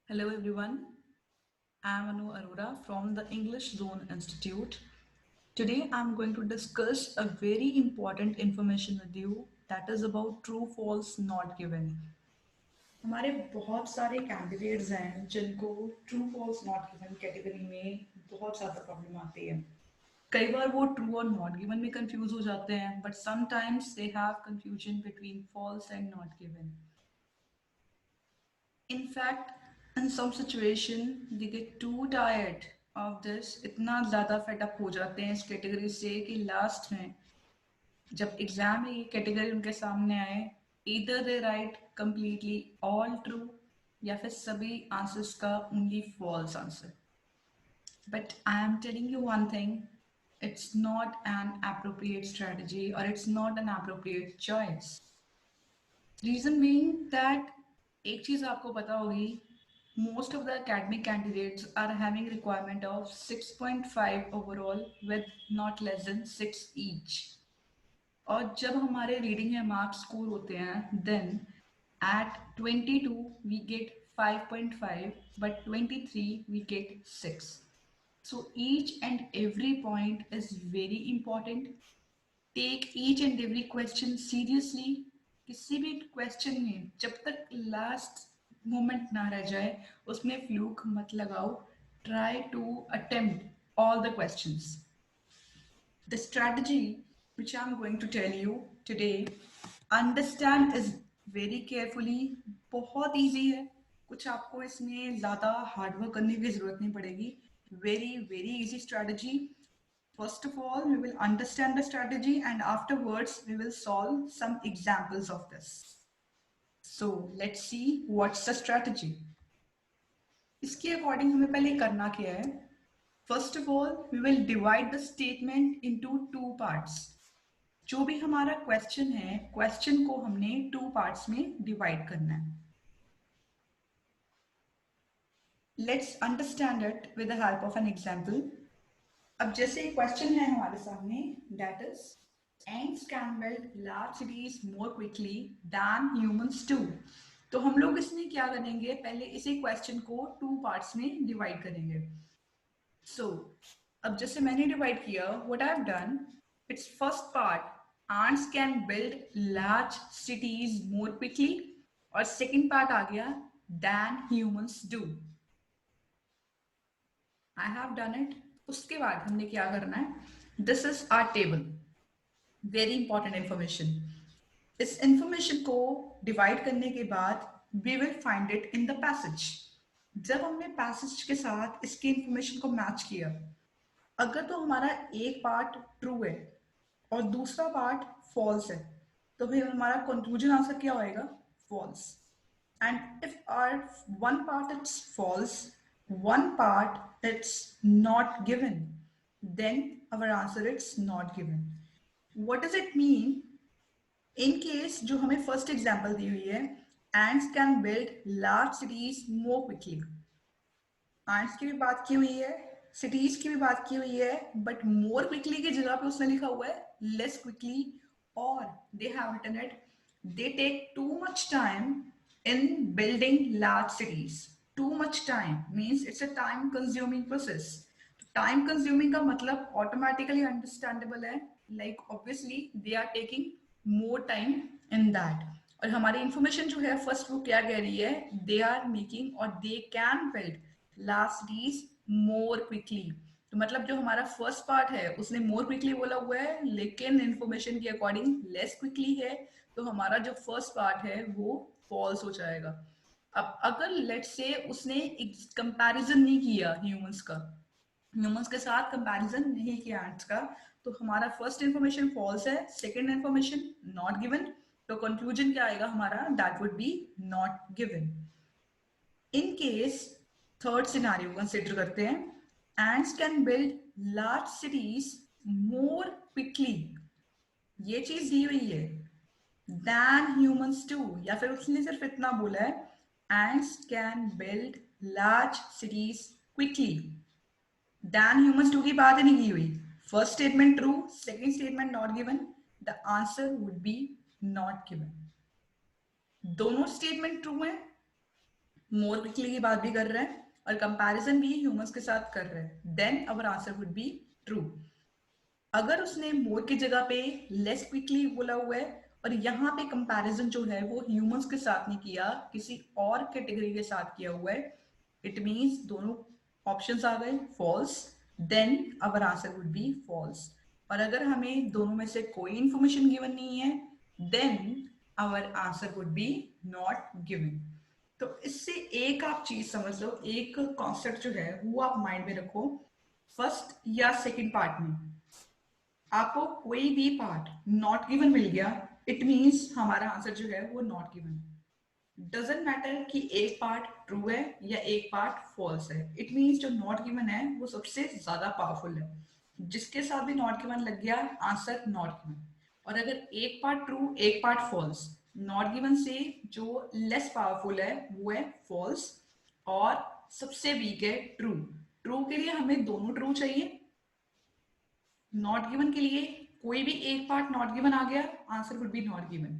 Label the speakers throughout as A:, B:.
A: Hello everyone, I am Anu Arora from the English Zone Institute. Today I am going to discuss a very important information with you that is about true false not given. हमारे बहुत सारे candidates हैं जिनको true false not given category में बहुत ज़्यादा problem आती है. कई बार वो ट्रू और नॉट गिवन में कंफ्यूज हो जाते हैं but sometimes they have confusion between false and not given. In fact, in some situation, they get too tired of this. इतना ज़्यादा फेडअप हो जाते हैं इस कैटेगरी से कि लास्ट में जब एग्जाम में ये कैटेगरी उनके सामने आए, either they write completely all true या फिर सभी आंसर्स का only false answer. But I am telling you one thing, it's not an appropriate strategy or it's not an appropriate choice. Reason being that एक चीज आपको पता होगी, most of the academic candidates are having requirement of 6.5 overall with not less than 6 each. और जब हमारे reading में marks score होते हैं then at 22 we get 5.5 but 23 we get 6. So each and every point is very important. Take each and every question seriously. किसी भी question में जब तक लास्ट मोमेंट ना रह जाए उसमें फ्लूक मत लगाओ. Try to attempt all the questions. The strategy which I'm going to tell you today, understand is very carefully. बहुत easy है, कुछ आपको इसमें ज़्यादा हार्डवर्क करने की ज़रूरत नहीं पड़ेगी. Very very easy strategy. First of all, we will understand the strategy and afterwards we will solve some examples of this. So let's see what's the strategy. इसके अकॉर्डिंग हमें पहले करना क्या है. First of all, we will divide the statement into two parts. जो भी हमारा question है, क्वेश्चन को हमने टू पार्ट्स में डिवाइड करना है. Let's understand it with the help of an example. अब जैसे क्वेश्चन है हमारे सामने, that is ants can build large cities more quickly than humans do. तो हम लोग इसमें क्या करेंगे, पहले इसी क्वेश्चन को टू पार्ट्स में डिवाइड करेंगे. सो अब जैसे मैंने डिवाइड किया, what I have done, it's first part ants can build large cities more quickly और सेकंड पार्ट आ गया than humans do. I have done it. उसके बाद हमने क्या करना है, this is our table. Very important information. इस इंफॉर्मेशन को डिवाइड करने के बाद we will find it in the passage. जब हमने पैसेज के साथ इसकी इंफॉर्मेशन को मैच किया, अगर तो हमारा एक पार्ट ट्रू है और दूसरा पार्ट फॉल्स है, तो फिर हमारा कंक्लूजन आंसर क्या होएगा, false. And if our one part is false, one part that's not given, then our answer is not given. What does it mean? In case जो हमें first example दी हुई है, ants can build large cities more quickly. ants की भी बात की हुई है, cities की भी बात की हुई है, but more quickly की जगह पे उसने लिखा हुआ है less quickly, or they have written it, they take too much time in building large cities. Too much time means it's a time consuming process. Time consuming का मतलब automatically understandable है, like obviously they are taking more time in that. और हमारी information जो है first वो क्या कह रही है, दे आर मेकिंग और they can build large cities more quickly. तो मतलब जो हमारा फर्स्ट पार्ट है उसने मोर क्विकली बोला हुआ है, लेकिन इंफॉर्मेशन के अकॉर्डिंग लेस क्विकली है, तो हमारा जो फर्स्ट पार्ट है वो फॉल्स हो जाएगा. अब अगर लेट्स से उसने कंपैरिजन नहीं किया ह्यूमंस के साथ कंपैरिजन नहीं किया एंट्स का, तो हमारा फर्स्ट इंफॉर्मेशन फॉल्स है, सेकंड इंफॉर्मेशन नॉट गिवन, तो कंक्लूजन क्या आएगा हमारा, that would be not given. In case third scenario consider करते हैं, ants can build large cities more quickly. ये चीज दी हुई है than humans do, या फिर उसने सिर्फ इतना बोला है, ants can build large cities quickly. than humans do की बात ही नहीं की हुई. First statement true, second statement not given, the answer would be not given. दोनों स्टेटमेंट ट्रू है, मोर क्विकली की बात भी कर रहा है और कंपैरिजन भी ह्यूमंस के साथ कर रहा है, then our answer would be true. अगर उसने मोर की जगह पे लेस क्विकली बोला हुआ है और यहाँ पे कंपैरिजन जो है वो ह्यूमंस के साथ नहीं किया, किसी और कैटेगरी के साथ किया हुआ है, इट मीन्स दोनों ऑप्शंस आ गए false, then our answer would be false. और अगर हमें दोनों में से कोई इंफॉर्मेशन गिवन नहीं है, then our answer would be not given. तो इससे एक आप चीज समझ लो, एक कॉन्सेप्ट जो है वो आप माइंड में रखो। फर्स्ट या सेकंड पार्ट में आपको कोई भी पार्ट नॉट गिवन मिल गया, इट मींस हमारा आंसर जो है वो नॉट गिवन। डजेंट मैटर कि एक पार्ट ट्रू है या एक पार्ट फॉल्स है, इट मींस जो नॉट गिवन है वो सबसे ज्यादा पावरफुल है। जिसके साथ भी नॉट गिवन लग गया, आंसर नॉट गिवन। और अगर एक पार्ट ट्रू एक पार्ट फॉल्स, नॉट गिवन से जो लेस पावरफुल है वो है फॉल्स, और सबसे वीक है ट्रू। ट्रू के लिए हमें दोनों ट्रू चाहिए, नॉट गिवन के लिए कोई भी एक पार्ट नॉट गिवन आ गया, answer would be not given.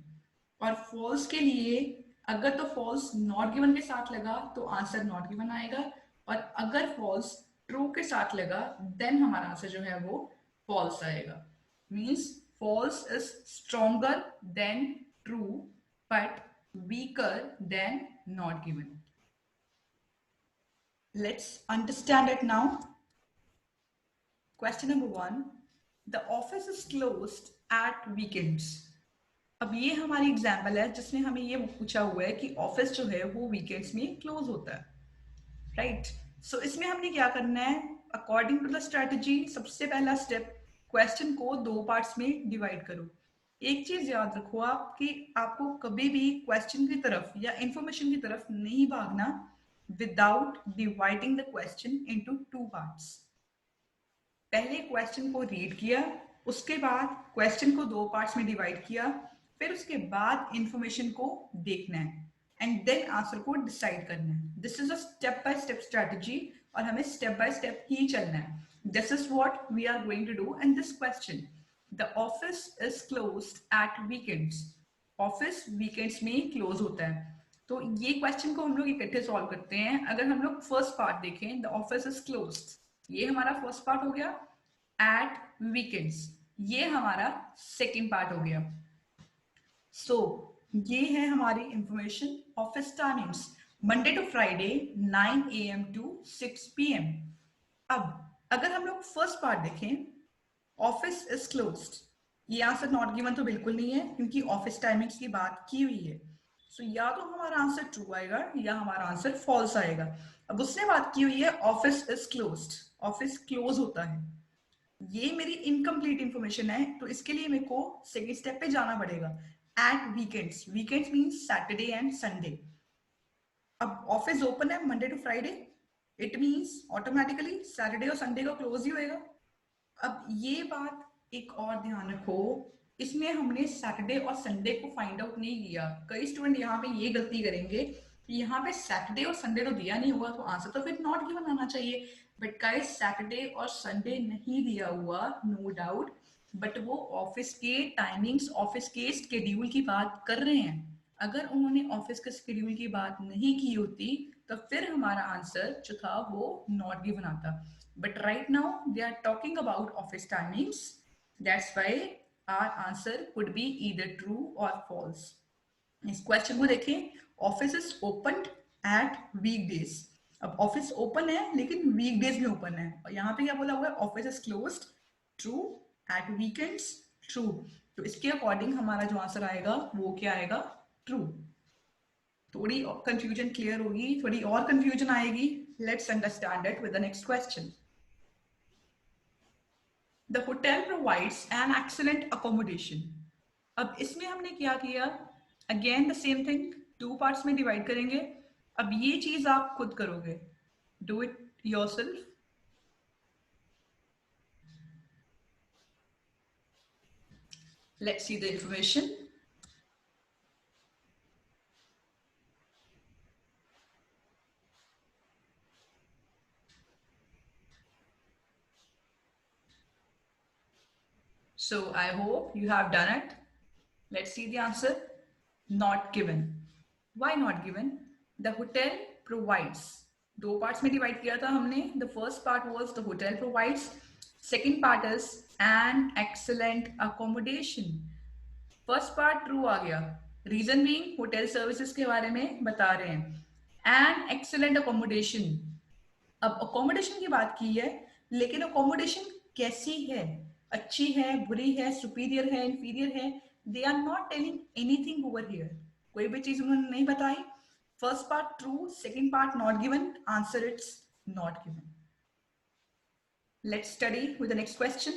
A: और फॉल्स के लिए अगर तो फॉल्स नॉट गिवन के साथ लगा तो आंसर नॉट गिवन आएगा, और अगर फॉल्स ट्रू के साथ लगा देन हमारा आंसर जो है वो फॉल्स आएगा। Means false is stronger than true but weaker than not given. Let's understand it now. Question number 1, the office is closed at weekends. अब ये हमारी एग्जाम्पल है जिसने हमें ये पूछा हुआ है कि ऑफिस जो है वो वीकेंड्स में क्लोज होता है, राइट। सो इसमें हमने क्या करना है, अकॉर्डिंग टू द स्ट्रेटजी, सबसे पहला स्टेप, क्वेश्चन को दो पार्ट्स में डिवाइड करो। एक चीज याद रखो आप कि आपको कभी भी क्वेश्चन की तरफ या इंफॉर्मेशन की तरफ नहीं भागना without dividing the question into two parts. पहले क्वेश्चन को रीड किया, उसके बाद क्वेश्चन को दो पार्ट्स में डिवाइड किया, फिर उसके बाद इंफॉर्मेशन को देखना है एंड देन आंसर को डिसाइड करना है। This is a step by step strategy और हमें स्टेप बाय स्टेप ही चलना है। This is what we are going to do in this question. The office is closed at weekends. Office weekends में close होता है। तो ये क्वेश्चन को हम लोग इकट्ठे सॉल्व करते हैं। अगर हम लोग फर्स्ट पार्ट देखें, द ऑफिस इज क्लोज्ड, ये हमारा फर्स्ट पार्ट हो गया। एट वीकेंड्स, ये हमारा सेकेंड पार्ट हो गया। सो ये है हमारी information. Office timings Monday to Friday 9 AM to 6 PM। अब अगर हम लोग फर्स्ट पार्ट देखें, ऑफिस इज क्लोज्ड, ये आंसर नॉट गिवन तो बिल्कुल नहीं है क्योंकि ऑफिस टाइमिंग्स की बात की हुई है। सो या तो हमारा आंसर ट्रू आएगा या हमारा आंसर फॉल्स आएगा। अब उसने बात की हुई है office is closed, office close होता है, ये मेरी इनकम्प्लीट इंफॉर्मेशन है, तो इसके लिए मेरे को सेकेंड स्टेप पे जाना पड़ेगा। At weekends, weekends means Saturday and Sunday. अब ऑफिस ओपन है Monday to Friday, it means automatically Saturday और संडे को क्लोज ही होएगा। अब ये बात एक और ध्यान रखो, इसमें हमने सैटरडे और संडे को फाइंड आउट नहीं किया। कई स्टूडेंट यहाँ पे ये गलती करेंगे कि यहाँ पे सैटरडे और संडे तो दिया नहीं हुआ तो आंसर तो फिर नॉट गिवन आना चाहिए। बट गाइस सैटरडे और संडे नहीं दिया हुआ, नो डाउट, बट वो ऑफिस के टाइमिंग्स, ऑफिस के स्केड्यूल की बात कर रहे हैं। अगर उन्होंने ऑफिस के स्केड्यूल की बात नहीं की होती तो फिर हमारा आंसर जो था वो नॉट गिवन आता। But right now they are talking about office timings. That's why our answer could be either true or false. इस क्वेश्चन को देखें, office is open at weekdays. अब ऑफिस ओपन है लेकिन वीकडेज में ओपन है, और यहाँ पे क्या बोला हुआ है, office is closed, true, at weekends, true. तो इसके अकॉर्डिंग हमारा जो आंसर आएगा वो क्या आएगा, ट्रू। थोड़ी कंफ्यूजन क्लियर होगी, थोड़ी और कंफ्यूजन आएगी। Let's understand it with the next question. The hotel provides an excellent accommodation. अब इसमें हमने क्या किया, again the same thing, two parts में डिवाइड करेंगे। अब ये चीज आप खुद करोगे, do it yourself. Let's see the information. So I hope you have done it. Let's see the answer. Not given. Why not given? The hotel provides. दो parts में डिवाइड किया था हमने. The first part was the hotel provides. Second part is an excellent accommodation. First part true आ गया. Reason being hotel services के बारे में बता रहे हैं. N excellent accommodation. अब अकोमोडेशन की बात की है, लेकिन अकोमोडेशन कैसी है? अच्छी है, बुरी है, सुपीरियर है, इंफीरियर है? They are not telling anything over here. कोई भी चीज उन्होंने नहीं बताई. First part true, second part not given. Answer it's not given. Let's study with the next question.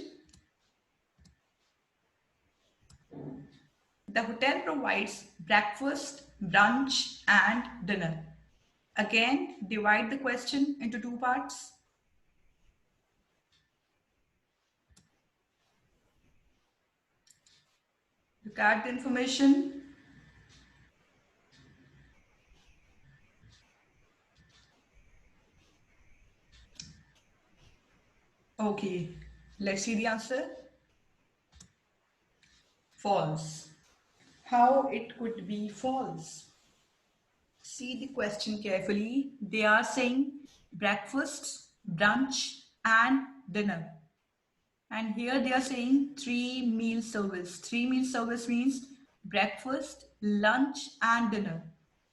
A: The hotel provides breakfast, brunch, and dinner. Again, divide the question into two parts. Look at the information. Okay, let's see the answer. False. How it could be false? See the question carefully. They are saying breakfast, brunch, and dinner. And here they are saying 3-meal service. 3-meal service means breakfast, lunch, and dinner.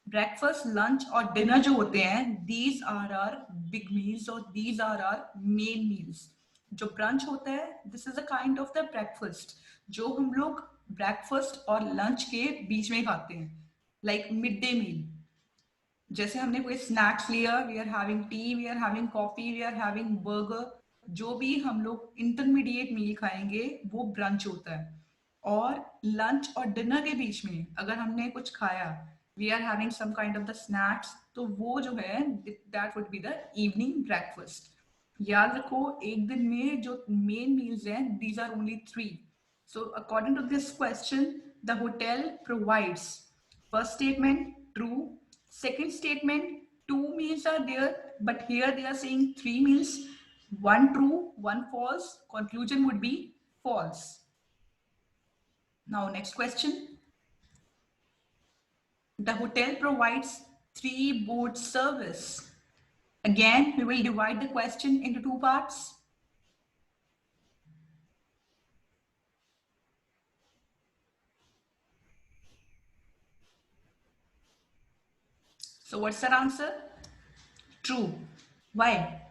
A: Breakfast, lunch और dinner जो होते हैं, these are our big meals और these are our main meals. जो brunch होता है, this is a kind of the breakfast जो हम लोग breakfast और lunch के बीच में खाते हैं, like midday meal. जैसे हमने कोई स्नैक्स लिया, we are having tea, we are having coffee, we are having burger, जो भी हम लोग इंटरमीडिएट मील खाएंगे वो ब्रंच होता है. और लंच और डिनर के बीच में अगर हमने कुछ खाया, we are having some kind of the snacks, तो वो जो है that would be the evening breakfast. याद रखो, एक दिन में जो मेन मील्स हैं, these are only 3. So according to this question, the hotel provides. First statement true. Second statement, 2 meals are there, but here they are saying 3 meals. One true, one false. Conclusion would be false. Now next question. The hotel provides 3 boat service. Again, we will divide the question into 2 parts. So what's the answer? True. Why?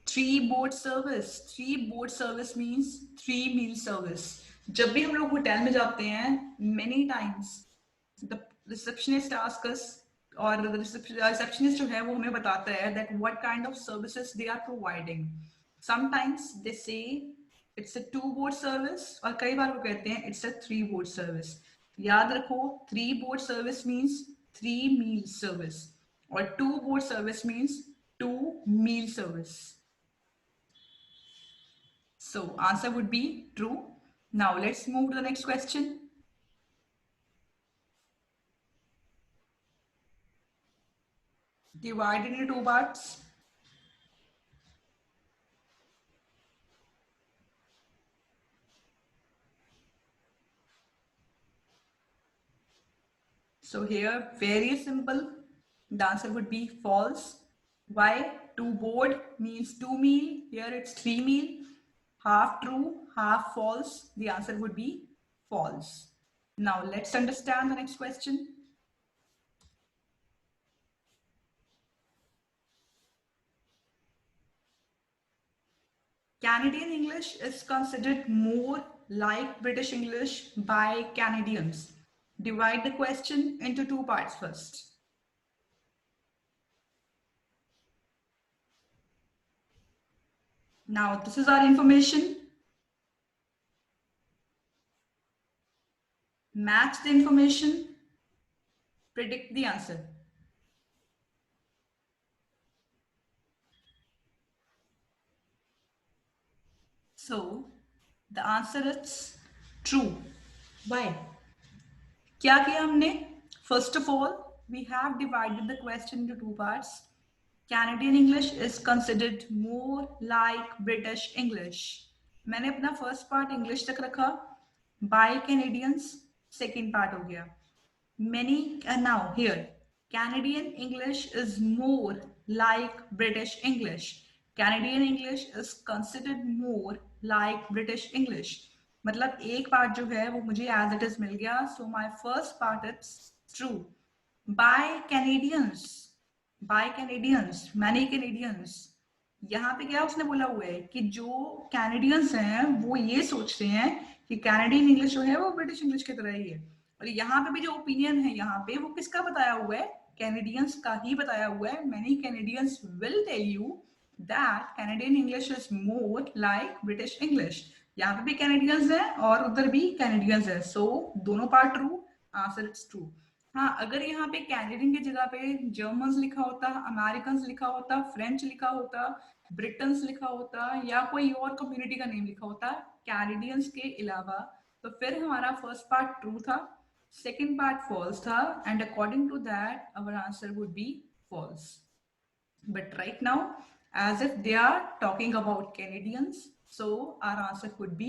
A: 3 boat service. 3 boat service means 3 meal service. जब भी हम लोग hotel में जाते हैं, many times the receptionist asks us, और receptionist जो है वो हमें बताता है that what kind of services they are providing. Sometimes they say it's a 2 boat service, और कई बार वो कहते हैं it's a 3 boat service. याद रखो, 3 boat service means 3 meal service, or 2 boat service means 2 meal service. So answer would be true. Now let's move to the next question. Divided into 2 parts. So here, very simple. The answer would be false. Why? 2 board means 2 meal. Here it's 3 meal. Half true, half false. The answer would be false. Now let's understand the next question. Canadian English is considered more like British English by Canadians. Divide the question into 2 parts first. Now this is our information. Match the information, predict the answer. So the answer is true. Why? क्या किया हमने? First of all, we have divided the question into 2 parts. Canadian English is considered more like British English. मैंने अपना first part English तक रखा. By Canadians, second part हो गया. Many now here Canadian English is more like British English. Canadian English is considered more like British English. मतलब एक part जो है वो मुझे as it is मिल गया. So my first part is true. By Canadians. By Canadians. Many Canadians. यहाँ पे क्या उसने बोला हुआ है कि जो कैनेडियंस हैं वो ये सोचते हैं कि कैनेडियन इंग्लिश जो है वो ब्रिटिश इंग्लिश की तरह ही है. और यहाँ पे भी जो ओपिनियन है यहाँ पे वो किसका बताया हुआ है? कैनेडियंस का ही बताया हुआ है. Many Canadians will tell you that Canadian English is more like British English. यहाँ पे भी कैनेडियंस है और उधर भी कैनेडियंस है. सो दोनों part true. Answer it's true. हाँ, अगर यहाँ पे कैनेडियन की जगह पे जर्मन्स लिखा होता, अमेरिकन लिखा होता, फ्रेंच लिखा होता, ब्रिटन्स लिखा होता या कोई और कम्युनिटी का नेम लिखा होता कैनेडियंस के अलावा, तो फिर हमारा फर्स्ट पार्ट ट्रू था, सेकंड पार्ट फॉल्स था, and according to that our answer would be false. But right now as if they are talking about Canadians, so our answer could be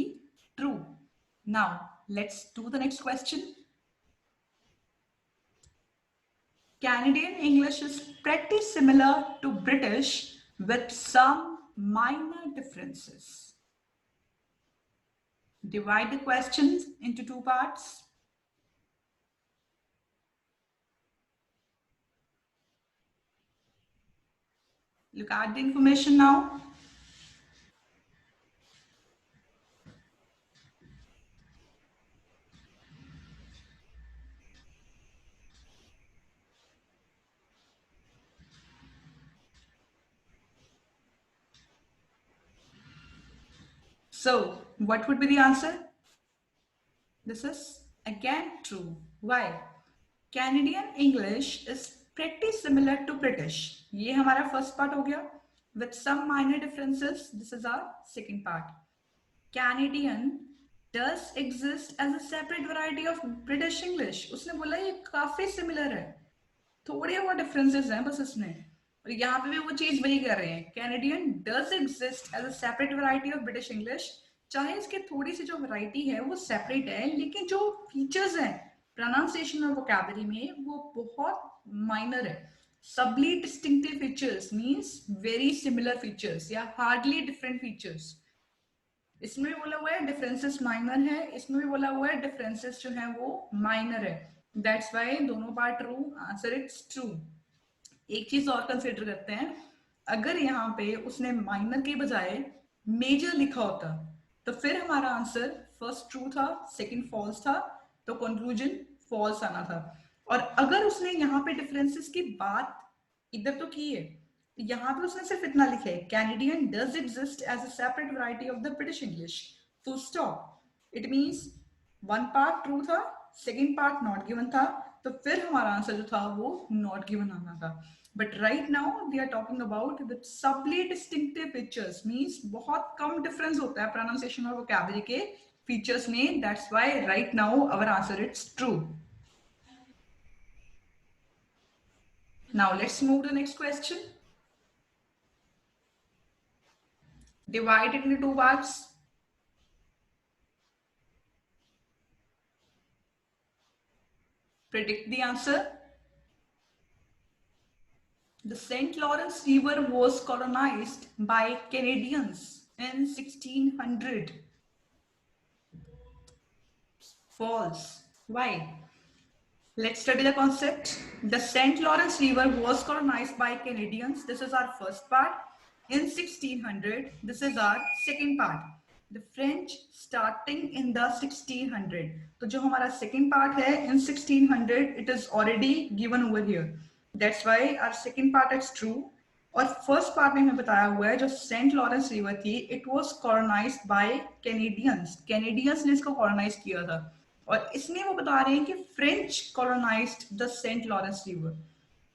A: true. Now let's do the next question. Canadian English is pretty similar to British with some minor differences. Divide the questions into two parts. Look at the information now. So, what would be the answer? This is again true. Why? Canadian English is pretty similar to British. ये हमारा first part हो गया. With some minor differences, this is our second part. Canadian does exist as a separate variety of British English. उसने बोला ये काफी similar है, थोड़े बहुत differences हैं बस इसमें. और यहाँ पे भी वो चीज वही कर रहे हैं. Canadian does exist as a separate variety of British English. चाहे इसके थोड़ी सी जो वैरायटी है वो सेपरेट है, लेकिन जो फीचर्स हैं प्रोनाउंसिएशन और वोकैबुलरी में वो बहुत माइनर है. सबली distinctive features means very similar features या हार्डली डिफरेंट फीचर्स. इसमें भी बोला हुआ है डिफरेंसेस माइनर है, इसमें भी बोला हुआ है डिफरेंसेस जो है वो माइनर है. दैट्स व्हाई दोनों part true. Answer it's true. एक चीज और कंसिडर करते हैं. अगर यहाँ पे उसने माइनर के बजाय मेजर लिखा होता तो फिर हमारा आंसर फर्स्ट ट्रू था, सेकंड फॉल्स था, तो कंक्लूजन फॉल्स आना था. और अगर उसने यहाँ पे डिफरेंसेस की बात इधर तो की है, यहाँ पे उसने सिर्फ इतना लिखा है Canadian does exist as a separate variety of the British English, full stop. It means one part true था, सेकंड पार्ट नॉट गिवन था, तो फिर हमारा आंसर जो था वो नॉट गिवन आना था. But right now we are talking about with subtly distinctive features, means बहुत कम डिफरेंस होता है प्रोनाउंसिएशन और वोकैबुलरी के फीचर्स में. That's why right now our answer it's true. Now let's move to the next question. Divide it into two parts. Predict the answer. The St. Lawrence River was colonized by Canadians in 1600. False. Why? Let's study the concept. The St. Lawrence River was colonized by Canadians. This is our first part. In 1600. This is our second part. The French starting in the 1600. तो जो हमारा second part है in 1600, it is already given over here. That's why our second part is true. और first part में हमें बताया हुआ है जो सेंट लॉरेंस रिवर थी, it was colonised by Canadians. Canadians ने इसको कॉलोनाइज किया था. और इसमें वो बता रहे हैं कि French colonised the Saint Lawrence river.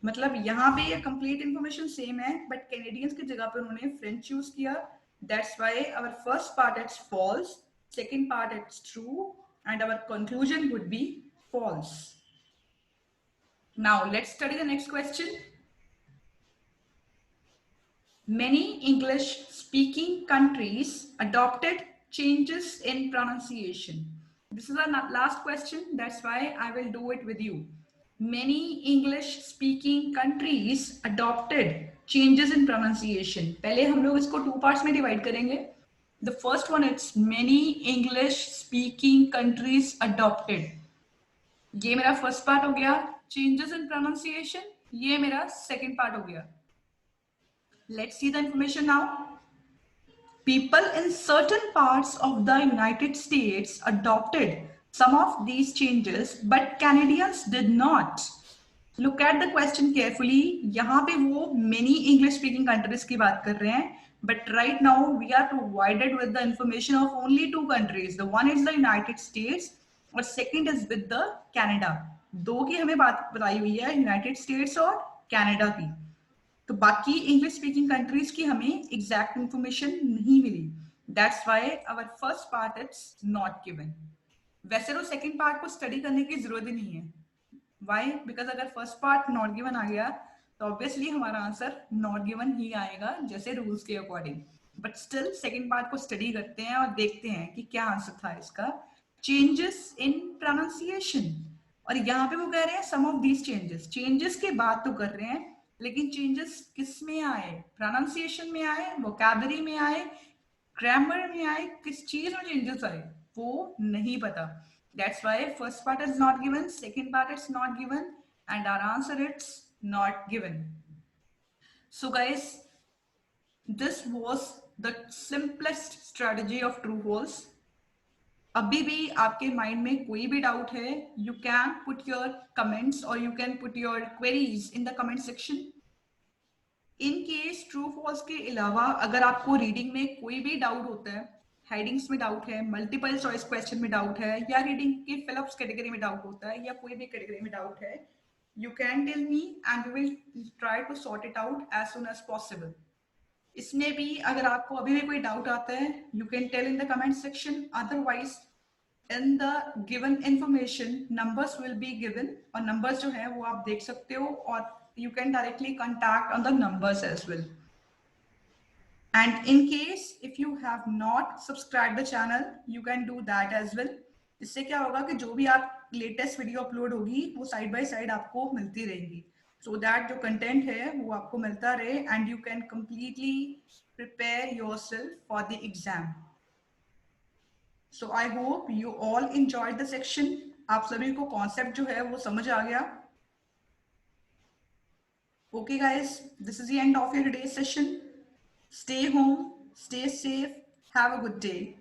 A: मतलब यहाँ पे ये कंप्लीट इंफॉर्मेशन सेम है, बट कैनेडियंस की जगह पे उन्होंने फ्रेंच यूज किया. That's why our first part it's false, second part it's true, and our conclusion would be false. Now let's study the next question. Many English-speaking countries adopted changes in pronunciation. This is our last question. That's why I will do it with you. many English speaking countries adopted changes in pronunciation. पहले हम लोग इसको 2 parts में divide करेंगे. The first one is many English speaking countries adopted. ये मेरा first part हो गया. Changes in pronunciation. ये मेरा second part हो गया. Let's see the information now. People in certain parts of the United States adopted some of these changes, but Canadians did not. Look at the question carefully. यहाँ पे वो many English speaking countries की बात कर रहे हैं, but right now we are provided with the information of only 2 countries. The one is the United States और second is with the Canada. दो की हमें बात बताई हुई है, United States और Canada की. तो बाकी इंग्लिश स्पीकिंग कंट्रीज की हमें एग्जैक्ट इंफॉर्मेशन नहीं मिली. That's why our first part is not given. वैसे तो सेकंड पार्ट को स्टडी करने की जरूरत ही नहीं है. व्हाई? बिकॉज अगर फर्स्ट पार्ट नॉट गिवन आ गया तो ऑब्वियसली हमारा आंसर नॉट गिवन ही आएगा जैसे रूल्स के according. But still second part को स्टडी करते हैं और देखते हैं कि क्या आंसर था इसका. Changes in pronunciation. और यहाँ पे वो कह रहे हैं सम ऑफ दीज चेंजेस. चेंजेस के बात तो कर रहे हैं, लेकिन चेंजेस किस में आए? प्रोनाउंसिएशन में आए, वोकैबुलरी में आए, ग्रामर में आए, किस चीज में चेंजेस आए वो नहीं पता. That's why first part is not given, second part is not given, and our answer is not given. So guys, this was the simplest strategy of true false. अभी भी आपके माइंड में कोई भी डाउट है, you can put your comments और you can put your queries in the comment section. In case true false के अलावा अगर आपको रीडिंग में कोई भी डाउट होता है, हेडिंग्स में डाउट है, मल्टीपल चॉइस क्वेश्चन में डाउट है, या रीडिंग के फिलअप्स कैटेगरी में डाउट होता है, या कोई भी कैटेगरी में डाउट है, you can tell me and we will try to sort it out as soon as possible. इसमें भी अगर आपको अभी भी कोई डाउट आता है, you can tell in the comment section. Otherwise in the given information numbers will be given, और नंबर्स जो है वो आप देख सकते हो, और you can directly contact on the numbers as well. And in case if you have not subscribed the channel, you can do that as well. इससे क्या होगा कि जो भी आप लेटेस्ट वीडियो अपलोड होगी वो साइड बाय साइड आपको मिलती रहेंगी, so that जो कंटेंट है वो आपको मिलता रहे and you can completely prepare yourself for the exam. So I hope you all enjoyed the section. आप सभी को कॉन्सेप्ट जो है वो समझ आ गया. Okay guys, this is the end of your today's session. Stay home, stay safe, have a good day.